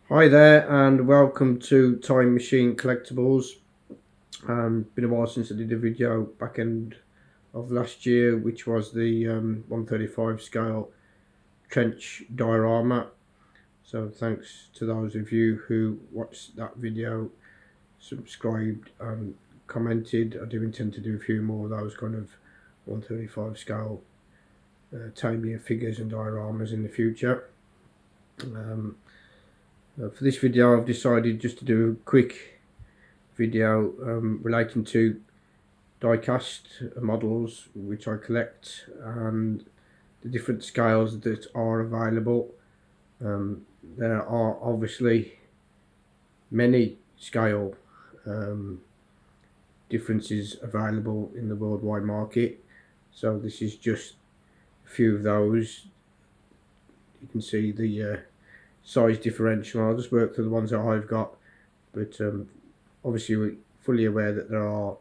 Hi there, and welcome to Time Machine Collectibles. Been a while since I did a video back end of last year, which was the 135 scale trench diorama. So thanks to those of you who watched that video, subscribed and commented. I do intend to do a few more of those kind of 135 scale Tamiya figures and dioramas in the future. For this video I've decided just to do a quick video relating to diecast models which I collect and the different scales that are available. There are obviously many scale differences available in the worldwide market, so this is just a few of those. You can see the size differential. I'll just work through the ones that I've got, but obviously we're fully aware that there are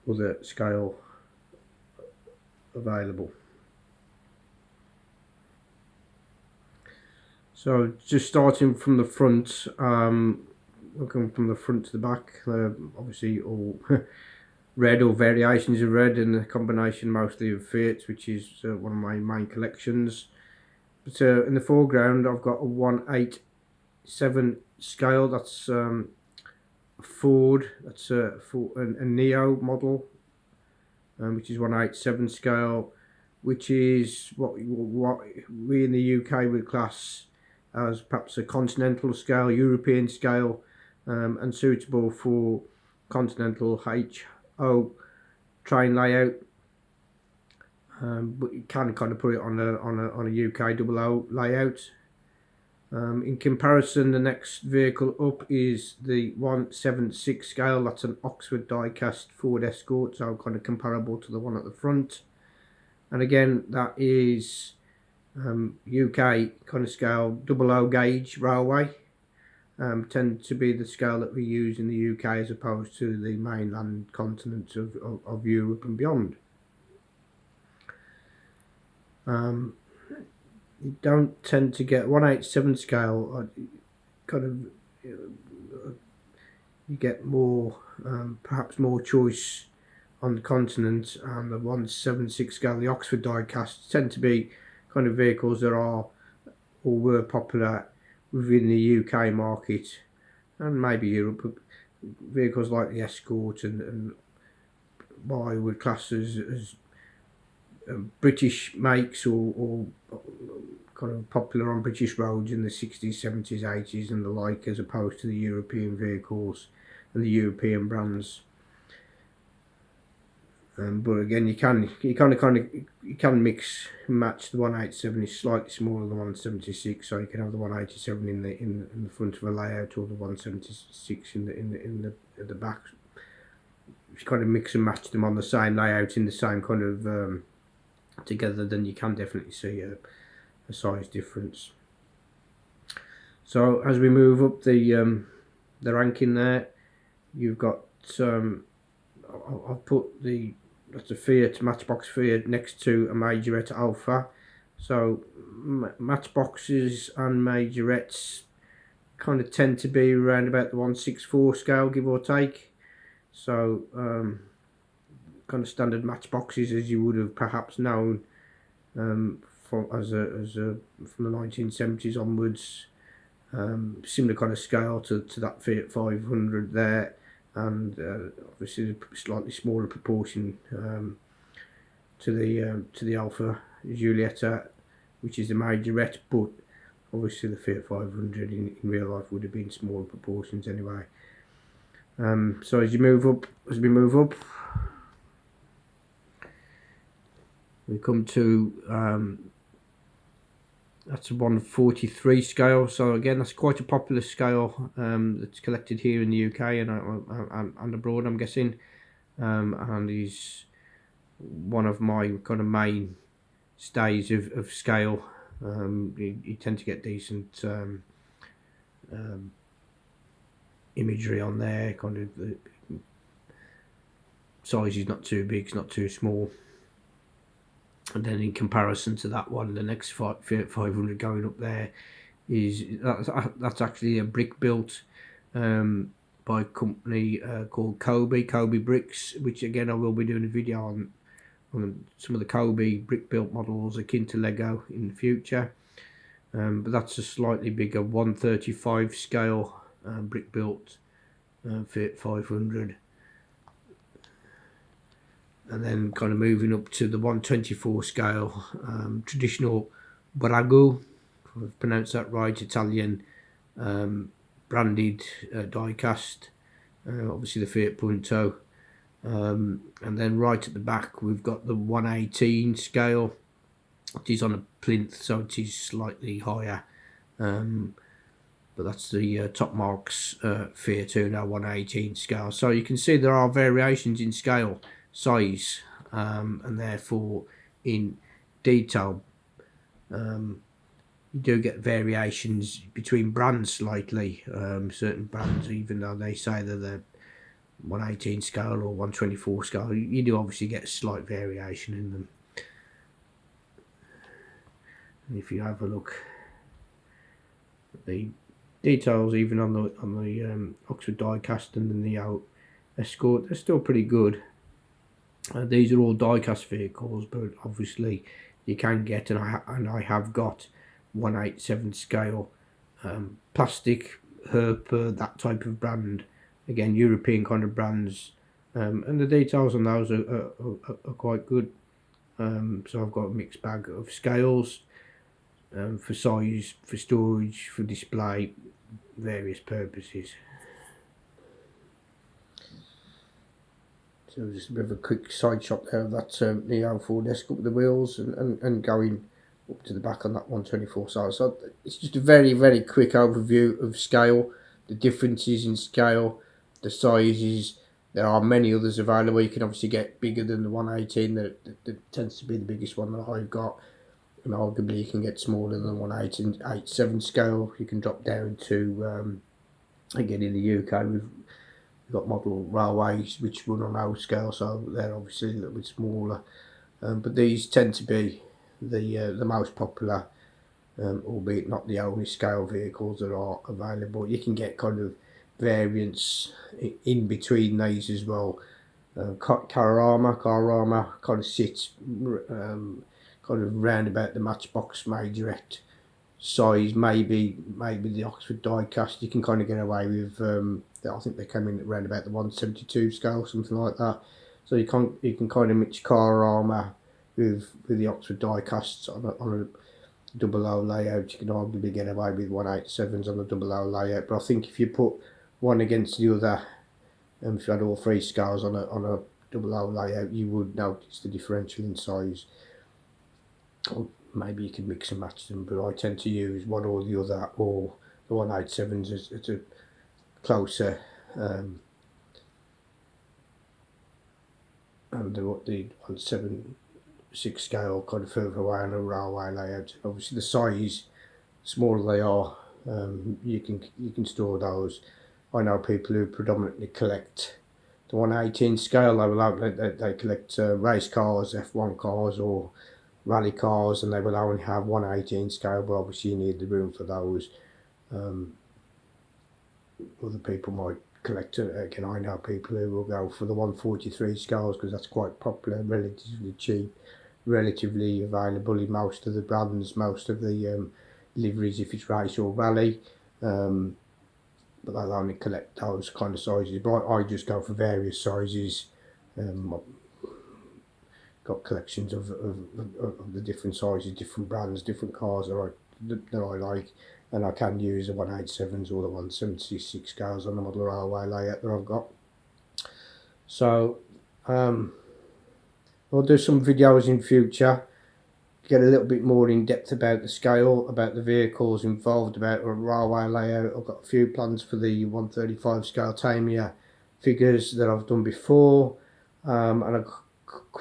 other scale available. So just starting from the front, looking from the front to the back, obviously all red or variations of red, and a combination mostly of Fiats, which is one of my main collections. But in the foreground I've got a 187 scale. That's a Ford. That's a Neo model, which is 187 scale, which is what we in the UK would class as perhaps a continental scale, European scale, and suitable for continental HO train layout. But you can kind of put it on a UK double O layout. In comparison, the next vehicle up is the 176 scale. That's an Oxford diecast Ford Escort, so kind of comparable to the one at the front. And again, that is UK kind of scale, double O gauge railway. Tend to be the scale that we use in the UK as opposed to the mainland continents of Europe and beyond. You don't tend to get 187 scale. Kind of you get more, perhaps more choice on the continent, and the 176 scale, the Oxford diecasts, tend to be kind of vehicles that are or were popular within the UK market and maybe Europe. Vehicles like the Escort and what I would class as British makes or kind of popular on British roads in the 60s, 70s, 80s and the like, as opposed to the European vehicles and the European brands. But again, you can mix and match. The 187 is slightly smaller than the 176, so you can have the 187 in the front of a layout, or the 176 in the back. If you kind of mix and match them on the same layout in the same kind of together, then you can definitely see a size difference. So as we move up the ranking there, you've got I've put that's a Fiat, Matchbox Fiat, next to a Majorette Alpha. So Matchboxes and Majorettes kind of tend to be around about the 164 scale, give or take. So kind of standard Matchboxes as you would have perhaps known from the 1970s onwards. Similar kind of scale to that Fiat 500 there, and obviously a slightly smaller proportion to the Alfa Giulietta, which is the Majorette, but obviously the Fiat 500 in real life would have been smaller proportions anyway. So as we move up, we come to that's a 143 scale. So again, that's quite a popular scale that's collected here in the UK and abroad, I'm guessing, and is one of my kind of main stays of scale. You tend to get decent imagery on there. Kind of the size is not too big, it's not too small. And then in comparison to that one, the next Fiat 500 going up there that's actually a brick built by a company called Kobe Bricks, which again I will be doing a video on some of the Kobe brick built models akin to Lego in the future. But that's a slightly bigger 135 scale brick built Fiat 500, and then kind of moving up to the 124 scale traditional Brago, if I've pronounced that right, Italian branded diecast, obviously the Fiat Punto, and then right at the back we've got the 118 scale. It is on a plinth, so it is slightly higher, but that's the Top Marks Fiat Uno 118 scale. So you can see there are variations in scale, size, and therefore in detail. You do get variations between brands slightly. Certain brands, even though they say that they're 118 scale or 124 scale, you do obviously get a slight variation in them. And if you have a look at the details, even on the Oxford Diecast and the Neo Escort, they're still pretty good. These are all diecast vehicles, but obviously you can get, and I have got 187 scale plastic Herper, that type of brand, again European kind of brands, and the details on those are quite good. So I've got a mixed bag of scales, for size, for storage, for display, various purposes. So just a bit of a quick side shot there of that Neo Ford Escort with the wheels, and going up to the back on that 124 size. So it's just a very, very quick overview of scale, the differences in scale, the sizes. There are many others available. You can obviously get bigger than the 118, that tends to be the biggest one that I've got. And arguably you can get smaller than 187 scale. You can drop down to, again in the UK, we've got model railways which run on old scale, so they're obviously a little bit smaller. But these tend to be the most popular, albeit not the only scale vehicles that are available. You can get kind of variants in between these as well. Carrarama kind of sits kind of round about the Matchbox Majorette size, maybe the Oxford Diecast. You can kind of get away with, I think they came in around about the 172 scale, something like that. So you can kind of mix Carrarama with the Oxford Diecasts on a double O layout. You can arguably get away with 187s on a double O layout, but I think if you put one against the other, if you had all three scales on a double O layout, you would notice the differential in size. Or maybe you could mix and match them, but I tend to use one or the other, or the 187s as a closer, and the 176 scale kind of further away on a railway layout. Obviously the size, smaller they are, you can store those. I know people who predominantly collect the 118 scale. They collect race cars, F1 cars, or rally cars, and they will only have 118 scale, but obviously you need the room for those. Other people might collect it. Again, I know people who will go for the 143 scales because that's quite popular, relatively cheap, relatively available in most of the brands, most of the liveries if it's race or rally, but they'll only collect those kind of sizes. But I just go for various sizes. Got collections of the different sizes, different brands, different cars that I like, and I can use the 187s or the 176 scales on the model railway layout that I've got. So I'll do some videos in future, get a little bit more in depth about the scale, about the vehicles involved, about a railway layout. I've got a few plans for the 135 scale Tamiya figures that I've done before, and a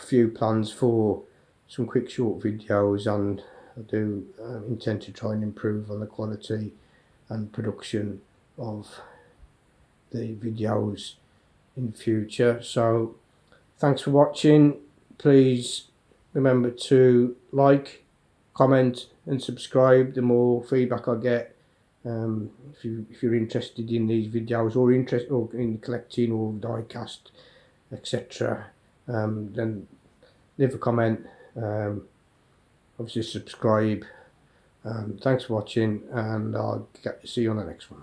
few plans for some quick short videos, and I do intend to try and improve on the quality and production of the videos in future. So thanks for watching. Please remember to like, comment and subscribe. The more feedback I get, If you're interested in these videos or in collecting or diecast, etc., then leave a comment. Obviously subscribe. Thanks for watching, and I'll see you on the next one.